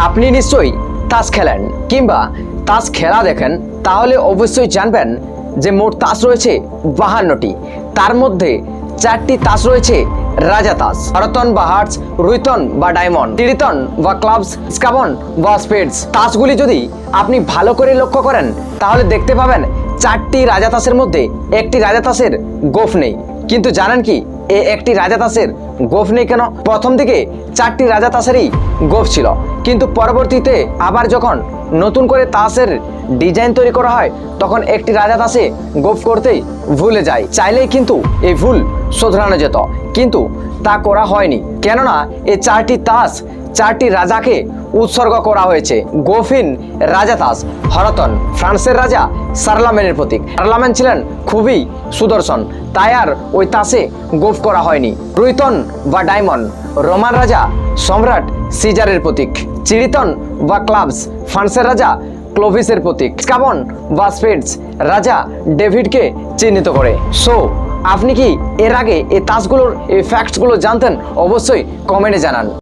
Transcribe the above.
আপনি নিশ্চয়ই তাস খেলেন কিংবা তাস খেলা দেখেন, তাহলে অবশ্যই জানবেন যে মোট তাস রয়েছে 52টি। তার মধ্যে 4টি তাস রয়েছে রাজা তাস, হরতন বা হার্টস, রুইতন বা ডায়মন্ড, তিরিতন বা ক্লাবস, স্কাবন বা স্পেডস। তাসগুলি যদি আপনি ভালো করে লক্ষ্য করেন তাহলে দেখতে পাবেন 4টি রাজা তাসের মধ্যে একটি রাজা তাসের গোফ নেই। কিন্তু জানেন কি একটি রাজা তাসের গোফ নেই কেন? প্রথম দিকে 4টি রাজা তাসেরই গোফ ছিল, কিন্তু পরবর্তীতে আবার যখন নতুন করে তাসের ডিজাইন তৈরি করা হয় তখন একটি রাজা তাসে গোফ করতেই ভুলে যায়। চাইলেই কিন্তু এই ভুল শোধরানো যেত, কিন্তু তা করা হয়নি, কেননা এই 4টি তাস 4টি রাজাকে উৎসর্গ করা হয়েছে। গোফিন রাজা তাস হরতন ফ্রান্সের রাজা শার্লামেনের প্রতীক। শার্লামেন ছিলেন খুবই সুদর্শন, তাই আর ওই তাসে গোফ করা হয়নি। রুইতন বা ডায়মন্ড রোমান রাজা সম্রাট সিজারের প্রতীক। চিরিতন বা ক্লাবস ফ্রান্সের রাজা ক্লোভিসের প্রতীক। স্কাবন বা স্পেডস রাজা ডেভিডকে চিহ্নিত করে। সো আপনি কি এর আগে এই তাসগুলোর এই ফ্যাক্টসগুলো জানতেন? অবশ্যই কমেন্টে জানান।